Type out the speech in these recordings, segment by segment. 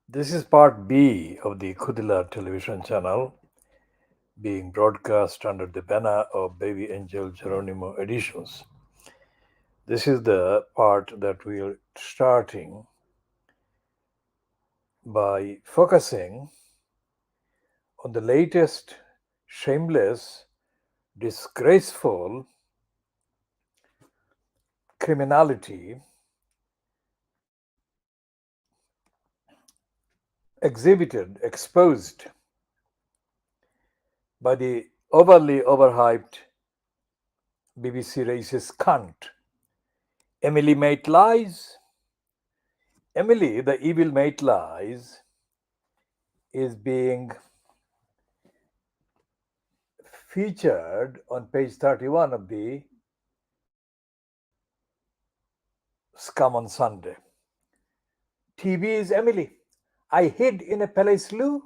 This is part B of the KhoodeelaarTV television channel being broadcast under the banner of Baby Angel Geronimo Editions. This is the part that we are starting by focusing on the latest shameless, disgraceful criminality exhibited, exposed by the overly overhyped BBC racist cunt, Emily Mait-Lies. Emily, the evil Mait-Lies, is being featured on page 31 of the Scum on Sunday. TV is Emily. I hid in a palace loo.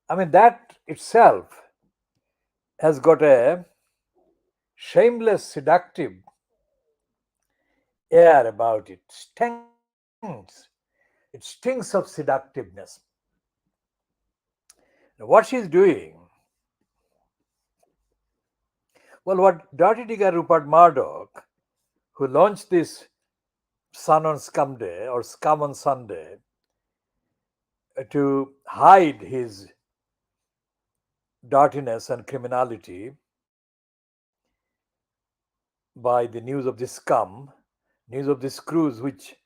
I mean, that itself has got a shameless, seductive air about it. Stinks. It stinks of seductiveness. Now, what she's doing, well, what Dirty Digger Rupert Murdoch, who launched this Sun on Scum Day or Scum on Sunday to hide his dirtiness and criminality by the news of this scum, news of this cruise, which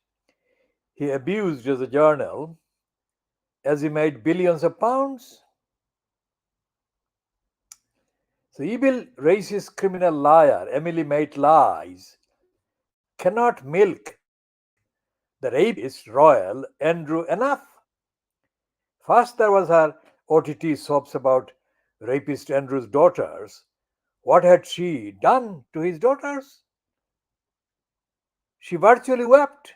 he abused as a journal, as he made billions of pounds. So, evil, racist, criminal liar Emily Mait-Lies cannot milk the rapist royal Andrew enough. First, there was her OTT soaps about rapist Andrew's daughters. What had she done to his daughters? She virtually wept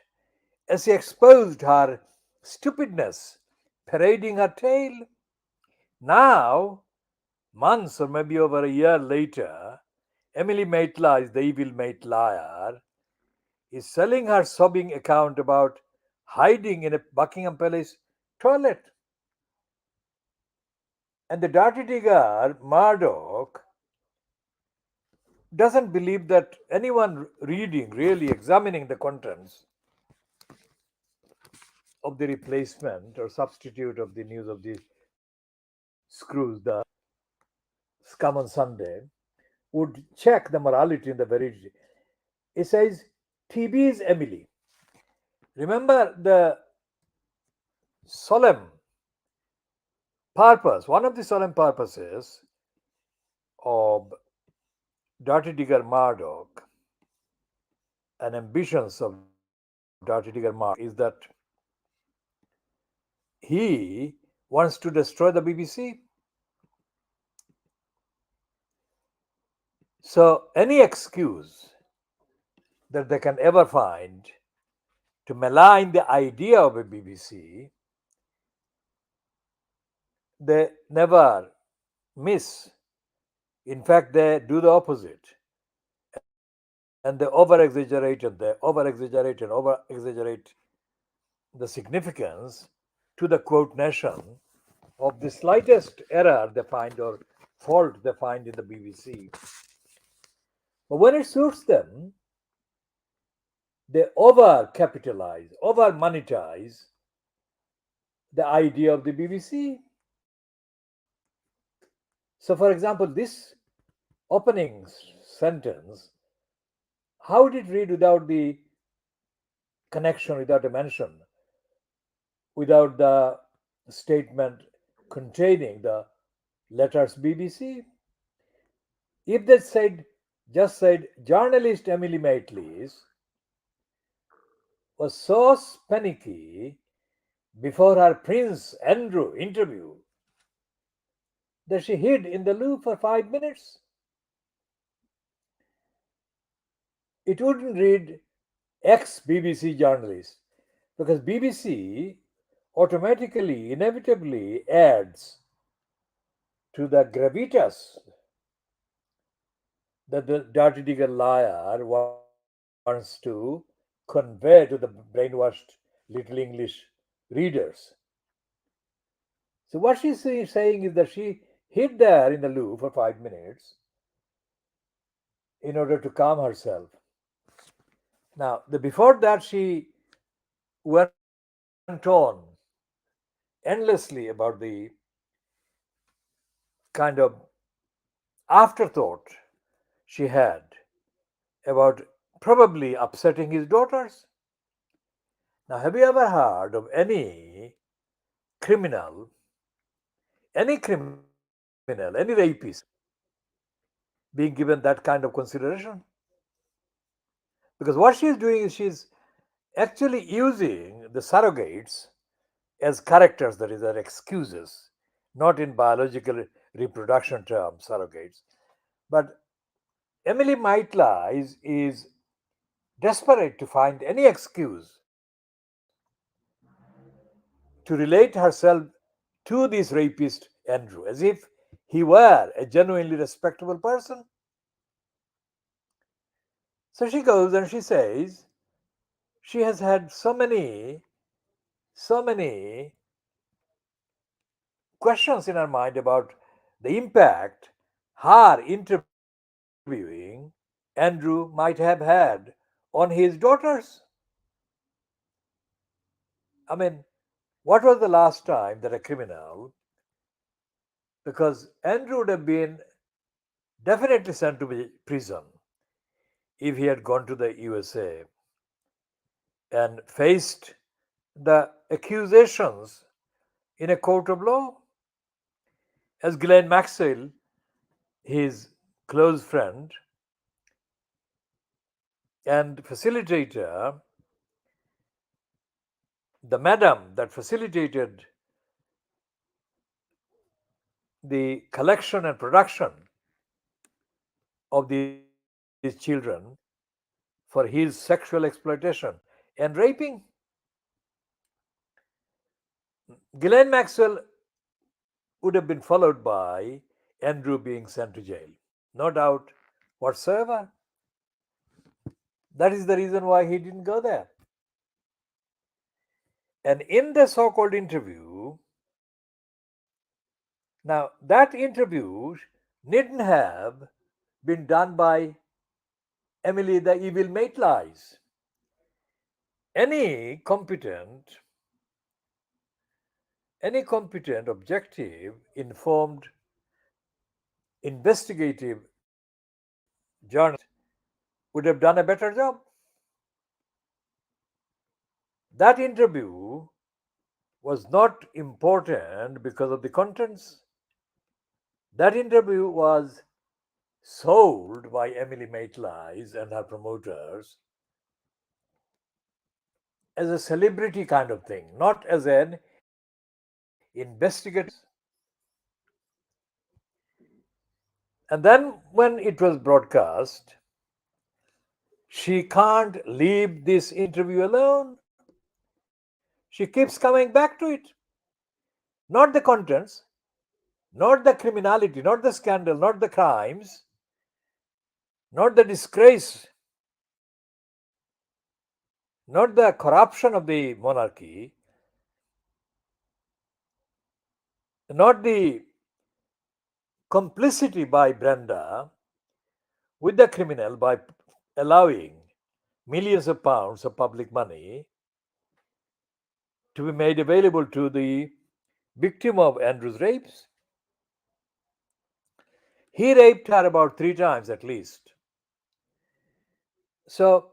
as he exposed her stupidness, parading her tail. Now, months or maybe over a year later, Emily Mait-Lies, the evil Mait-Liar, is selling her sobbing account about hiding in a Buckingham Palace toilet. And the dirty digger, Murdoch, doesn't believe that anyone reading, really examining the contents of the replacement or substitute of the news of the screws, the Scum on Sunday, would check the morality and the validity. It says, TB is Emily. Remember the solemn purpose, one of the solemn purposes of Dirty Digger Murdoch and ambitions of Dirty Digger Murdoch is that he wants to destroy the BBC. So, any excuse that they can ever find to malign the idea of a BBC, they never miss. In fact, they do the opposite. And they over-exaggerate and over-exaggerate the significance to the quote nation of the slightest error they find or fault they find in the BBC. But when it suits them, they over capitalize, over monetize the idea of the BBC. So, for example, this opening sentence, how would it read without the connection, without a mention, without the statement containing the letters BBC? If they just said, journalist Emily Mait-Lies was so panicky before her Prince Andrew interview that she hid in the loo for 5 minutes, it wouldn't read ex-BBC journalist, because BBC automatically, inevitably adds to the gravitas that the dirty digger liar wants to convey to the brainwashed little English readers. So what she's saying is that she hid there in the loo for 5 minutes in order to calm herself. Now, before that, she went on endlessly about the kind of afterthought she had about probably upsetting his daughters. Now, have you ever heard of criminal, any rapist being given that kind of consideration? Because what she's doing is she's actually using the surrogates as characters, that is, as excuses, not in biological reproduction terms, surrogates. But Emily Mait-Lies is desperate to find any excuse to relate herself to this rapist Andrew, as if he were a genuinely respectable person. So she goes and she says she has had so many questions in her mind about the impact her interviewing Andrew might have had on his daughters. I mean, what was the last time that a criminal, because Andrew would have been definitely sent to prison if he had gone to the USA and faced the accusations in a court of law, as Ghislaine Maxwell, his close friend and facilitator, the madam that facilitated the collection and production of these children for his sexual exploitation and raping. Ghislaine Maxwell would have been followed by Andrew being sent to jail. No doubt whatsoever. That is the reason why he didn't go there. And in the so called interview, now that interview needn't have been done by Emily the Evil Maitlies. Any competent, objective, informed, investigative journalist would have done a better job. That interview was not important because of the contents. That interview was sold by Emily Maitlies and her promoters as a celebrity kind of thing, not as an investigative. And then when it was broadcast, she can't leave this interview alone. She keeps coming back to it. Not the contents, not the criminality, not the scandal, not the crimes, not the disgrace, not the corruption of the monarchy, not the complicity by Brenda with the criminal by allowing millions of pounds of public money to be made available to the victim of Andrew's rapes. He raped her about 3 times at least. So,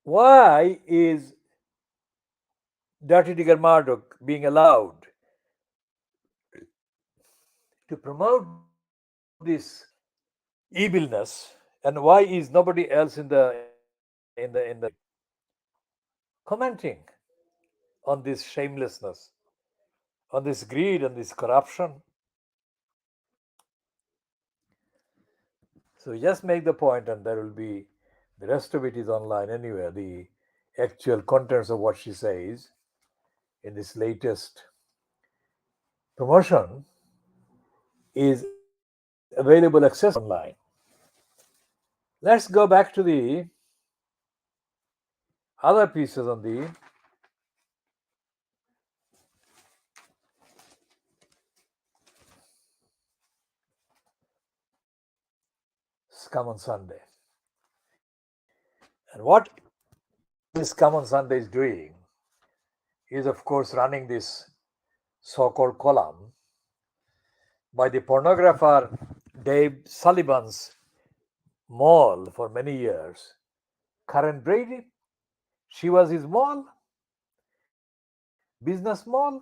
why is Dirty Digger Murdoch being allowed to promote this evilness, and why is nobody else in the commenting on this shamelessness, on this greed, on this corruption? So just make the point, and there will be the rest of it is online anywhere. The actual contents of what she says in this latest promotion is available, accessible online. Let's go back to the other pieces on the come on Sunday. And what this come on Sunday is doing is, of course, running this so-called column by the pornographer Dave Sullivan's mall for many years. Karen Brady, she was his mall, business mall.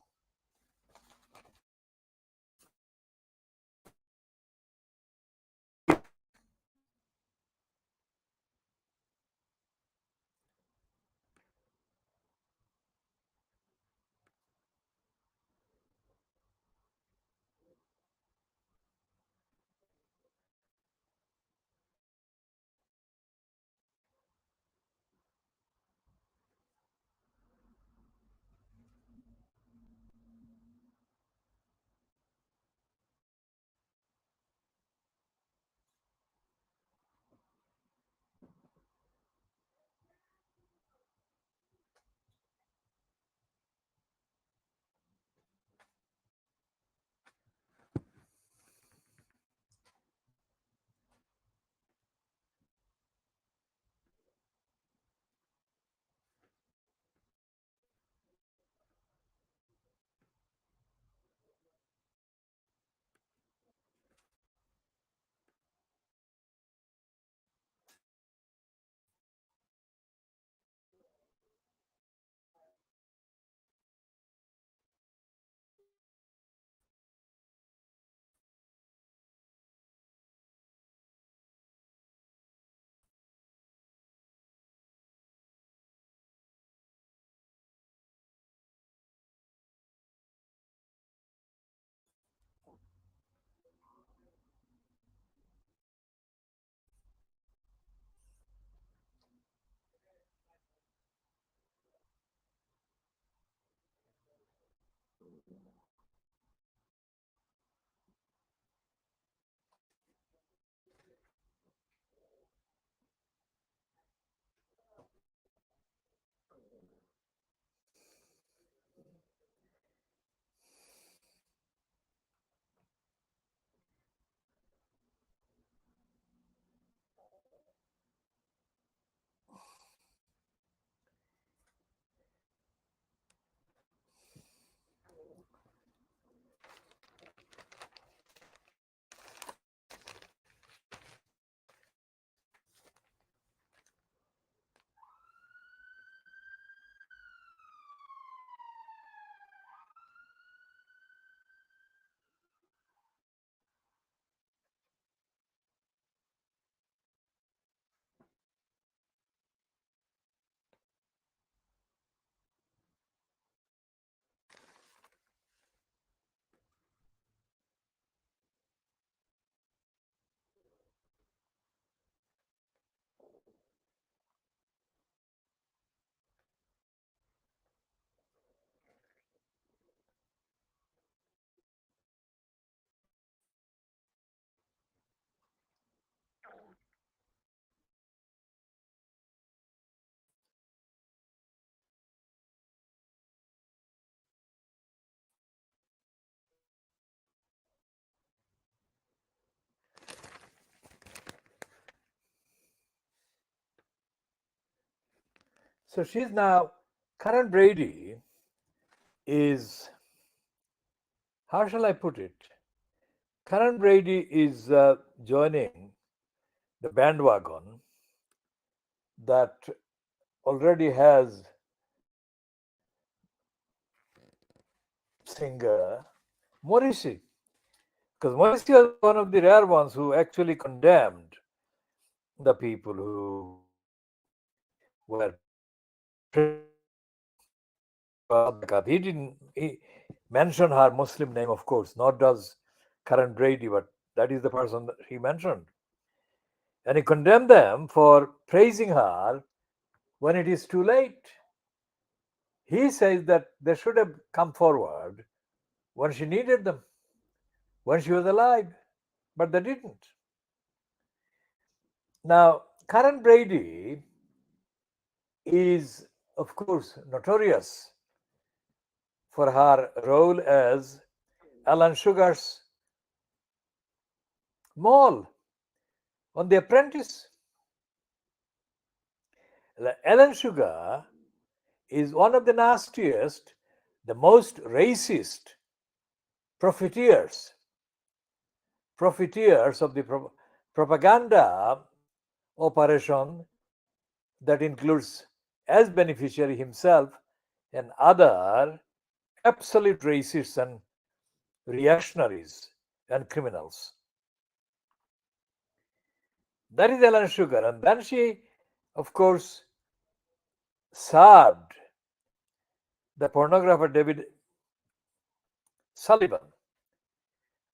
So she's now, Karen Brady is, how shall I put it? Karen Brady is joining the bandwagon that already has singer Morrissey. Because Morrissey was one of the rare ones who actually condemned the people who were he didn't mention her Muslim name, of course, nor does Karen Brady, but that is the person that he mentioned. And he condemned them for praising her when it is too late. He says that they should have come forward when she needed them, when she was alive, but they didn't. Now, Karen Brady is, of course, notorious for her role as Alan Sugar's mole. on The Apprentice. Ellen Sugar is one of the nastiest, the most racist profiteers of the propaganda operation that includes as beneficiary himself and other absolute racists and reactionaries and criminals. That is Ellen Sugar. And then she, of course, served the pornographer David Sullivan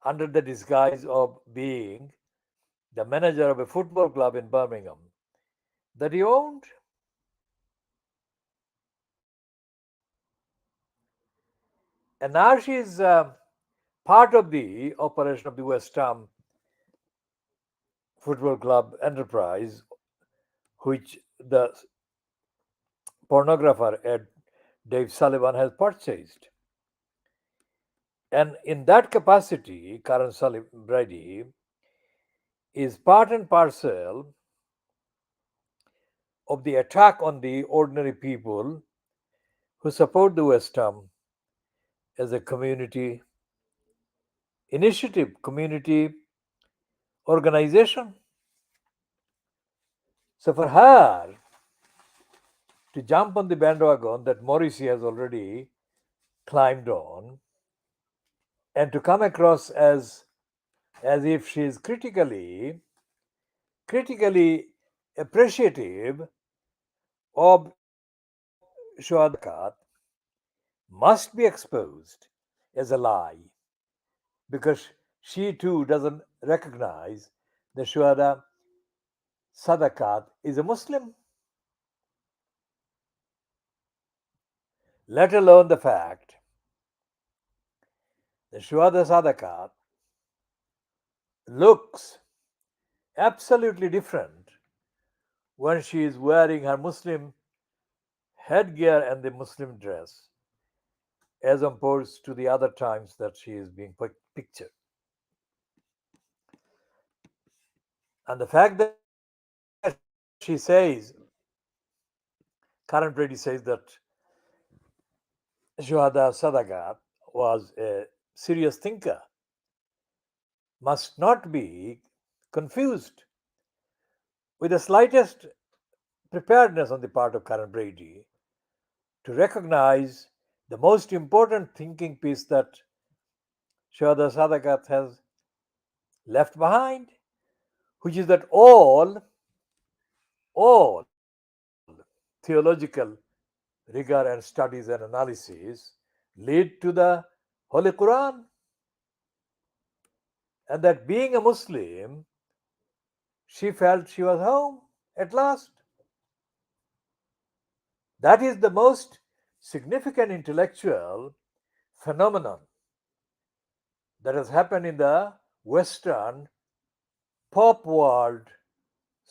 under the disguise of being the manager of a football club in Birmingham that he owned. And now she is part of the operation of the West Ham Football Club enterprise, which the pornographer Ed Dave Sullivan has purchased. And in that capacity, Karen Brady is part and parcel of the attack on the ordinary people who support the West Ham as a community initiative, community organization. So for her to jump on the bandwagon that Morrissey has already climbed on and to come across as if she is critically appreciative of Shuhada must be exposed as a lie, because she too doesn't recognize that Shuhada Sadakat is a Muslim, let alone the fact that Shuhada Sadakat looks absolutely different when she is wearing her Muslim headgear and the Muslim dress as opposed to the other times that she is being pictured. And the fact that she says, Karen Brady says that Shuhada Sadakat was a serious thinker must not be confused with the slightest preparedness on the part of Karen Brady to recognize the most important thinking piece that Shuhada Sadakat has left behind, which is that all theological rigor and studies and analysis lead to the Holy Quran, and that being a Muslim, she felt she was home at last. That is the most significant intellectual phenomenon that has happened in the Western pop world,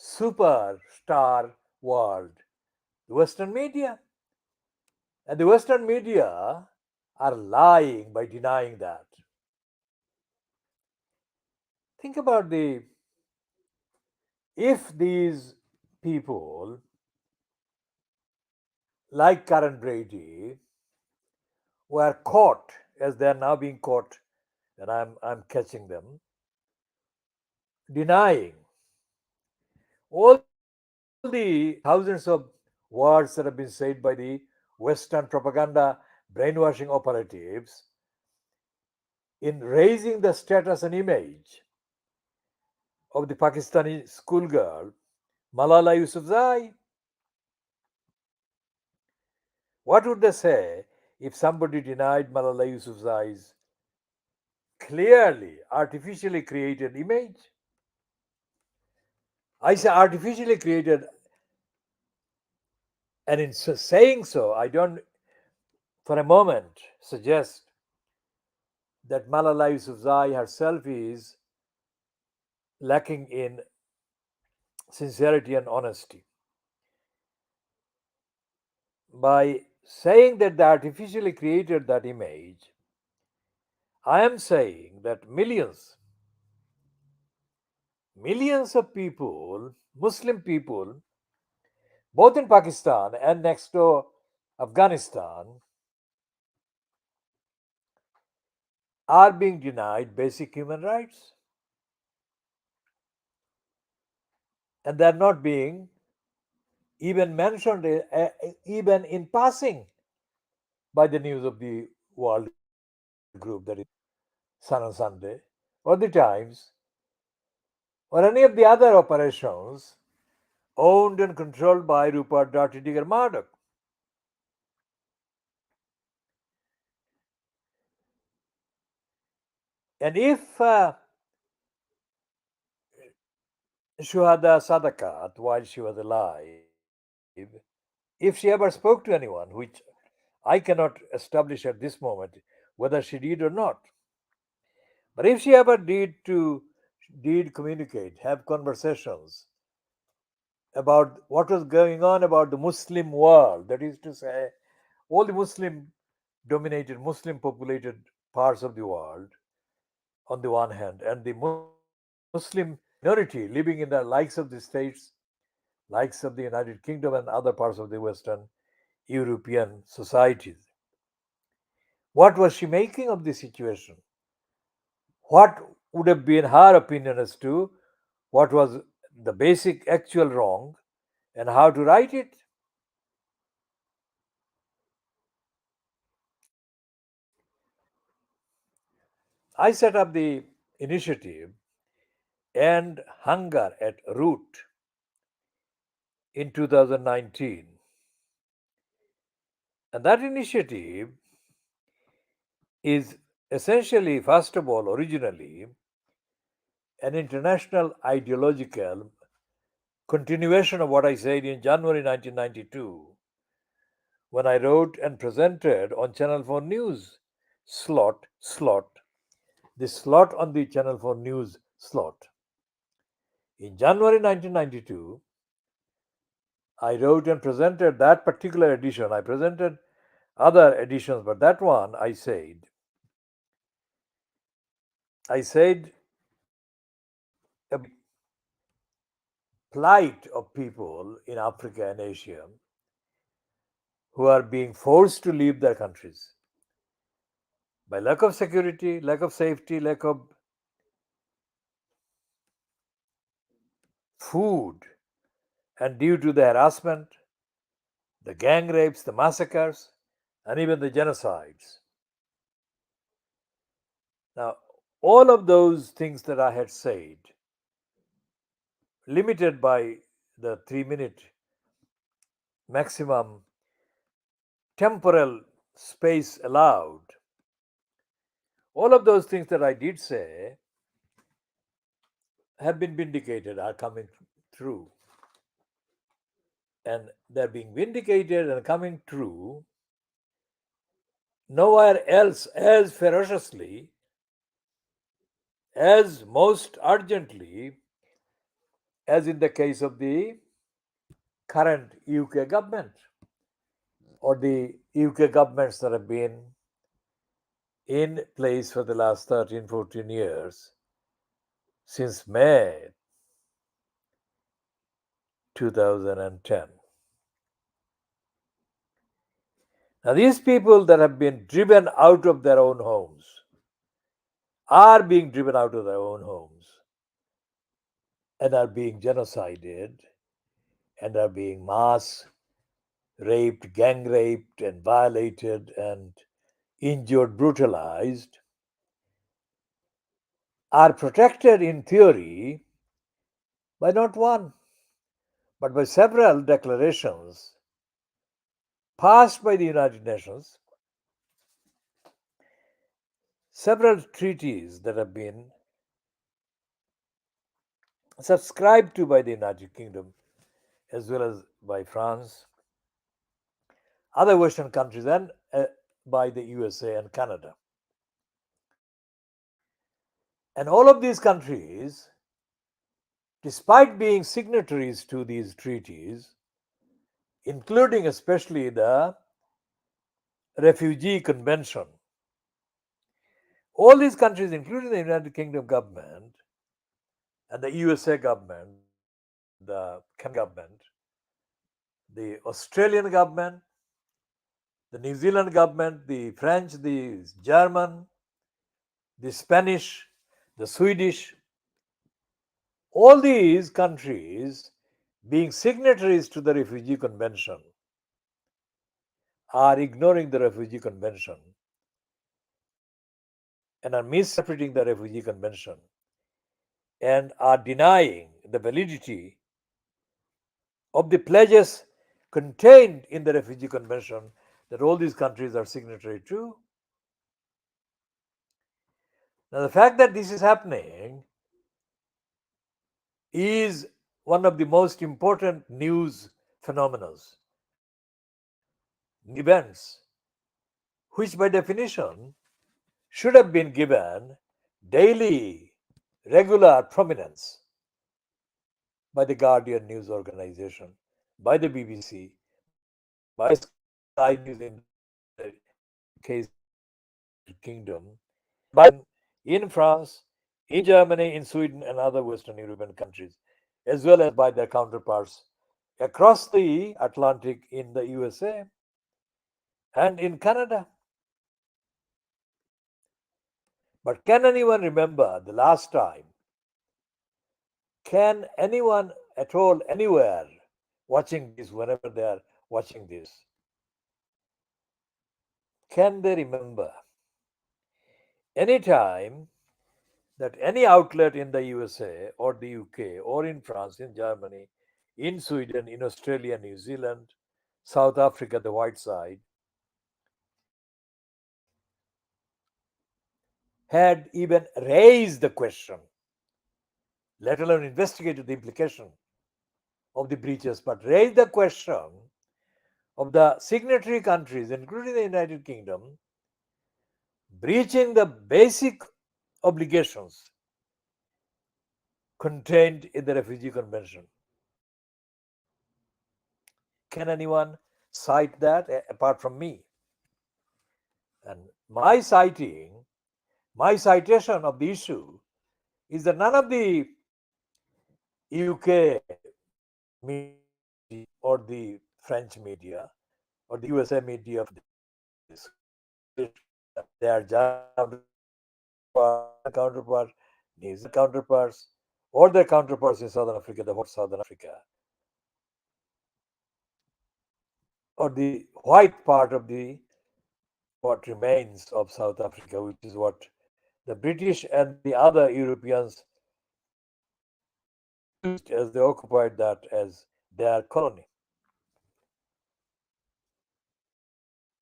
superstar world, the Western media. And the Western media are lying by denying that. Think about if these people like Karen Brady were caught, as they are now being caught, and I'm catching them, denying all the thousands of words that have been said by the Western propaganda brainwashing operatives in raising the status and image of the Pakistani schoolgirl Malala Yousafzai. What would they say if somebody denied Malala Yousafzai's clearly artificially created image? I say artificially created, and in saying so, I don't for a moment suggest that Malala Yousafzai herself is lacking in sincerity and honesty. By saying that they artificially created that image, I am saying that millions millions of people, Muslim people, both in Pakistan and next door Afghanistan, are being denied basic human rights. And they're not being even mentioned, even in passing, by the news of the world group, that is Sun on Sunday, or the Times, or any of the other operations owned and controlled by Rupert Dirty Digger Murdoch. And if Shuhada Sadakat, while she was alive, if she ever spoke to anyone, which I cannot establish at this moment whether she did or not, but if she ever did communicate, have conversations about what was going on about the Muslim world, that is to say, all the Muslim dominated, Muslim populated parts of the world, on the one hand, and the Muslim minority living in the likes of the States, likes of the United Kingdom, and other parts of the Western European societies. What was she making of the situation? What would have been her opinion as to what was the basic actual wrong and how to right it? I set up the initiative End Hunger at Root in 2019. And that initiative is essentially, first of all, originally an international ideological continuation of what I said in January 1992 when I wrote and presented on Channel 4 News slot, the slot on the Channel 4 News slot. In January 1992, I wrote and presented that particular edition. I presented other editions, but that one I said about the plight of people in Africa and Asia who are being forced to leave their countries by lack of security, lack of safety, lack of food, and due to the harassment, the gang rapes, the massacres, and even the genocides. Now, all of those things that I had said, limited by the 3 minute maximum temporal space allowed, all of those things that I did say have been vindicated, are coming true. And they're being vindicated and coming true nowhere else as ferociously, as most urgently, as in the case of the current UK government or the UK governments that have been in place for the last 13, 14 years since May 2010. Now, these people that have been driven out of their own homes are being driven out of their own homes and are being genocided and are being mass raped, gang raped, and violated and injured, brutalized, are protected in theory by not one, but by several declarations passed by the United Nations, several treaties that have been subscribed to by the United Kingdom as well as by France, other Western countries, and by the USA and Canada. And all of these countries, despite being signatories to these treaties, including especially the Refugee Convention, all these countries, including the United Kingdom government, and the USA government, the Canadian government, the Australian government, the New Zealand government, the French, the German, the Spanish, the Swedish, all these countries, being signatories to the Refugee Convention, are ignoring the Refugee Convention and are misinterpreting the Refugee Convention and are denying the validity of the pledges contained in the Refugee Convention that all these countries are signatory to. Now, the fact that this is happening is one of the most important news phenomena, events, which by definition should have been given daily, regular prominence by the Guardian news organization, by the BBC, by Sky News in the case of the United Kingdom, by in France, in Germany, in Sweden, and other Western European countries, as well as by their counterparts across the Atlantic in the USA and in Canada. But can anyone remember the last time? Can anyone at all, anywhere, watching this, whenever they are watching this, can they remember any time that any outlet in the USA or the UK or in France, in Germany, in Sweden, in Australia, New Zealand, South Africa, the white side, had even raised the question, let alone investigated the implication of the breaches, but raised the question of the signatory countries, including the United Kingdom, breaching the basic obligations contained in the Refugee Convention. Can anyone cite that apart from me? And my citation of the issue is that none of the UK media or the French media or the USA media of this, their German counterparts, New Zealand counterparts, or their counterparts in Southern Africa, the white Southern Africa, or the white part of the what remains of South Africa, which is what the British and the other Europeans used as they occupied that as their colony.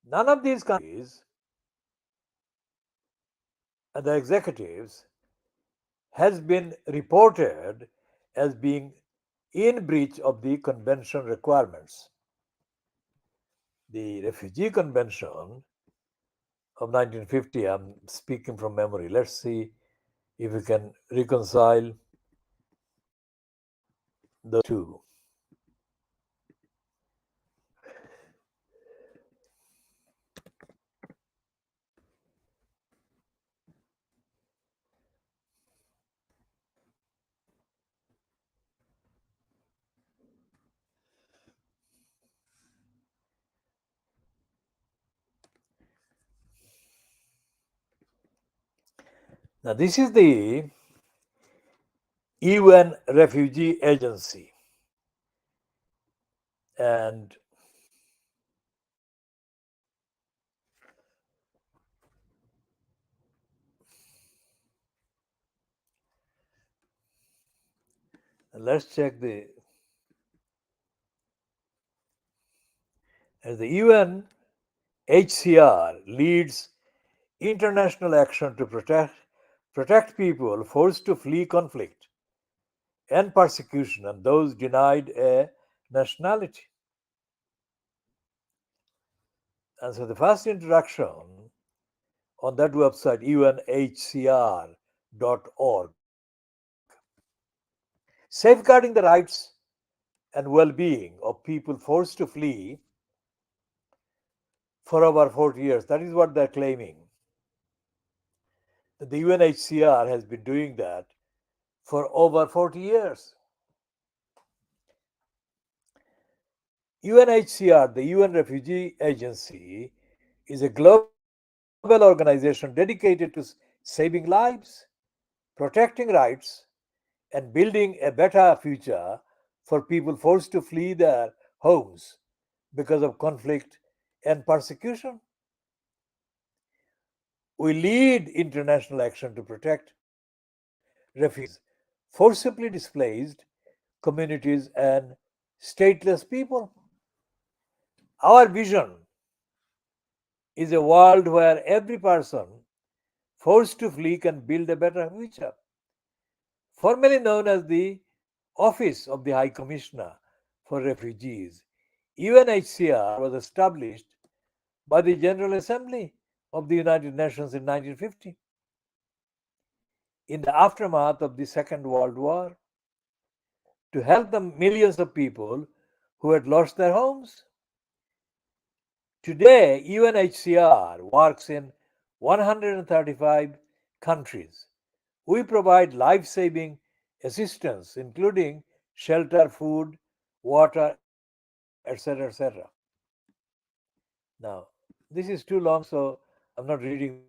None of these countries and the executives has been reported as being in breach of the convention requirements. The Refugee Convention of 1950, I'm speaking from memory. Let's see if we can reconcile the two. Now, this is the UN Refugee Agency, and let's check the as the UNHCR leads international action to protect people forced to flee conflict and persecution and those denied a nationality. And so the first introduction on that website, unhcr.org, safeguarding the rights and well-being of people forced to flee for over 40 years. That is what they're claiming. The UNHCR has been doing that for over 40 years. UNHCR, the UN Refugee Agency, is a global organization dedicated to saving lives, protecting rights, and building a better future for people forced to flee their homes because of conflict and persecution. We lead international action to protect refugees, forcibly displaced communities, and stateless people. Our vision is a world where every person forced to flee can build a better future. Formerly known as the Office of the High Commissioner for Refugees, UNHCR was established by the General Assembly of the United Nations in 1950 in the aftermath of the Second World War to help the millions of people who had lost their homes. Today, UNHCR works in 135 countries. We provide life saving assistance, including shelter, food, water, etc. etc. Now, this is too long, so I'm not reading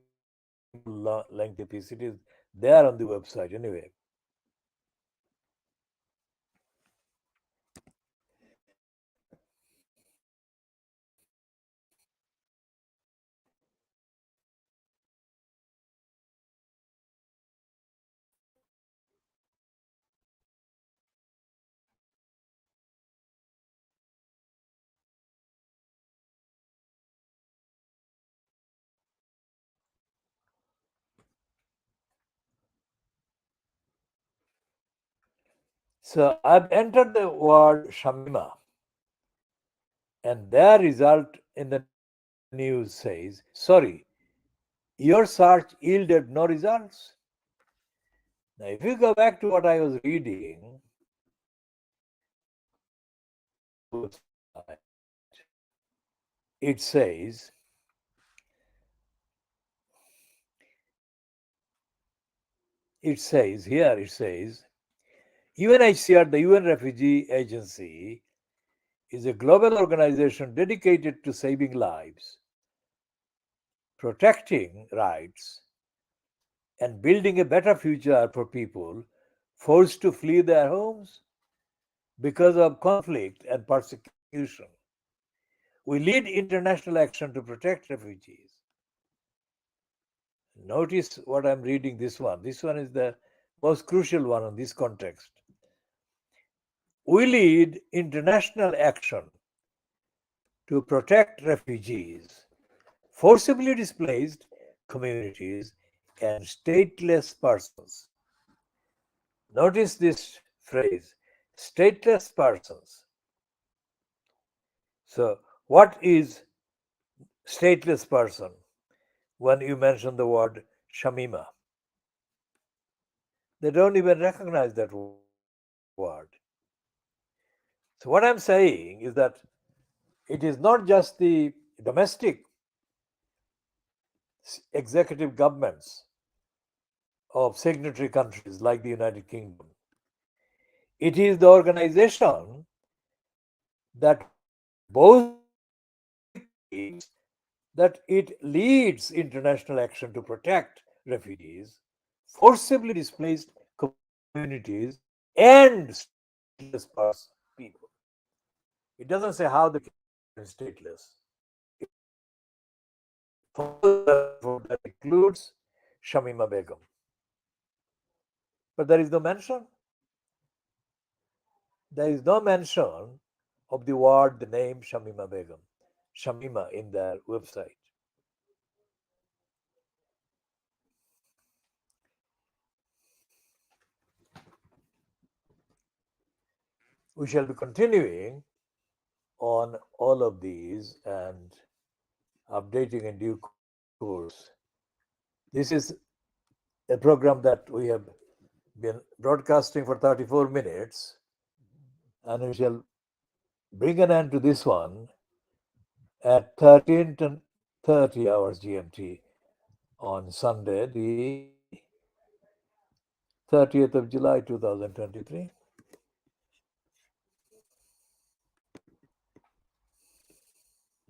the whole lengthy piece. It is there on the website anyway. So I've entered the word Shamima, and their result in the news says, sorry, your search yielded no results. Now, if you go back to what I was reading on the website, it says, it says, UNHCR, the UN Refugee Agency, is a global organization dedicated to saving lives, protecting rights, and building a better future for people forced to flee their homes because of conflict and persecution. We lead international action to protect refugees. Notice what I'm reading this one. This one is the most crucial one in this context. We lead international action to protect refugees, forcibly displaced communities, and stateless persons. Notice this phrase, stateless persons. So, what is stateless person when you mention the word Shamima? They don't even recognize that word. So, what I'm saying is that it is not just the domestic executive governments of signatory countries like the United Kingdom. It is the organization that boastfully claims that it leads international action to protect refugees, forcibly displaced communities, and stateless people. It doesn't say how they can be stateless. It follows therefore that includes Shamima Begum. But there is no mention. There is no mention of the word, the name Shamima Begum, Shamima in their website. We shall be continuing on all of these and updating in due course. This is a program that we have been broadcasting for 34 minutes, and we shall bring an end to this one at 13:30 hours GMT on Sunday, the 30th of July 2023.